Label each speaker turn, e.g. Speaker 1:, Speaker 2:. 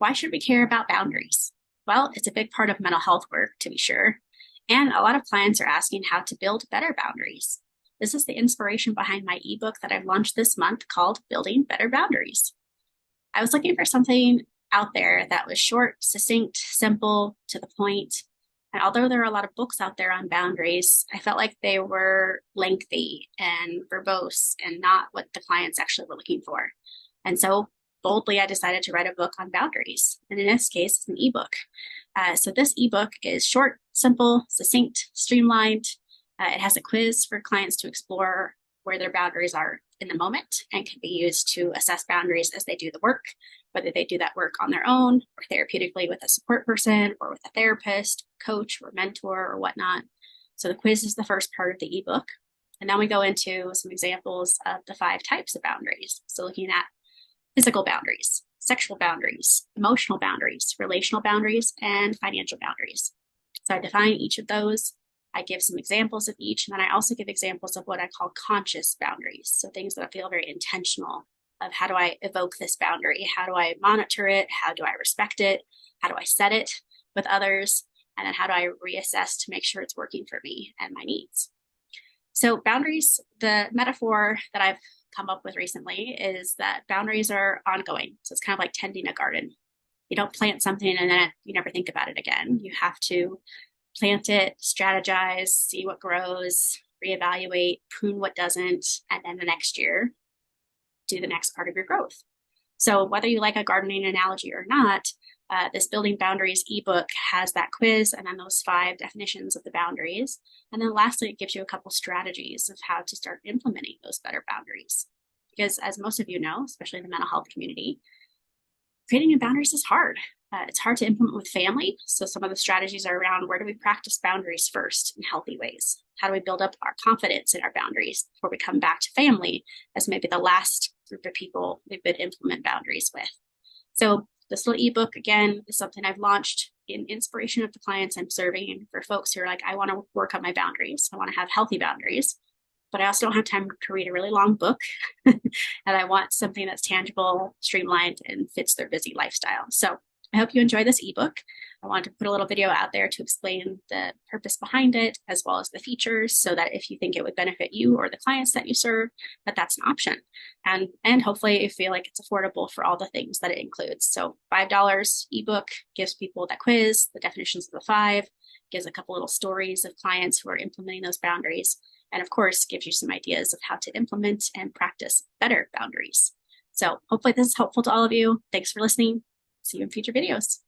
Speaker 1: Why should we care about boundaries? Well, it's a big part of mental health work, to be sure. And a lot of clients are asking how to build better boundaries. This is the inspiration behind my ebook that I've launched this month called Building Better Boundaries. I was looking for something out there that was short, succinct, simple, to the point. And although there are a lot of books out there on boundaries, I felt like they were lengthy and verbose and not what the clients actually were looking for. And so boldly, I decided to write a book on boundaries. And in this case, it's an ebook. So this ebook is short, simple, succinct, streamlined. It has a quiz for clients to explore where their boundaries are in the moment and can be used to assess boundaries as they do the work, whether they do that work on their own or therapeutically with a support person or with a therapist, coach, or mentor or whatnot. So the quiz is the first part of the ebook. And then we go into some examples of the 5 types of boundaries. So looking at physical boundaries, sexual boundaries, emotional boundaries, relational boundaries, and financial boundaries. So I define each of those. I give some examples of each, and then I also give examples of what I call conscious boundaries. So things that feel very intentional of how do I evoke this boundary? How do I monitor it? How do I respect it? How do I set it with others? And then how do I reassess to make sure it's working for me and my needs? So boundaries, the metaphor that I've come up with recently is that boundaries are ongoing. So it's kind of like tending a garden. You don't plant something and then you never think about it again. You have to plant it, strategize, see what grows, reevaluate, prune what doesn't, and then the next year, do the next part of your growth. So whether you like a gardening analogy or not, this Building Boundaries ebook has that quiz and then those 5 definitions of the boundaries. And then lastly, it gives you a couple strategies of how to start implementing those better boundaries. Because as most of you know, especially in the mental health community, creating new boundaries is hard. It's hard to implement with family. So some of the strategies are around where do we practice boundaries first in healthy ways? How do we build up our confidence in our boundaries before we come back to family as maybe the last group of people we would implement boundaries with? So this little ebook, again, is something I've launched in inspiration of the clients I'm serving for folks who are like, I want to work on my boundaries. I want to have healthy boundaries, but I also don't have time to read a really long book. And I want something that's tangible, streamlined, and fits their busy lifestyle. So I hope you enjoy this ebook. I wanted to put a little video out there to explain the purpose behind it, as well as the features, so that if you think it would benefit you or the clients that you serve, that's an option. And hopefully you feel like it's affordable for all the things that it includes. So $5 ebook gives people that quiz, the definitions of the 5, gives a couple little stories of clients who are implementing those boundaries, and of course, gives you some ideas of how to implement and practice better boundaries. So hopefully this is helpful to all of you. Thanks for listening. See you in future videos.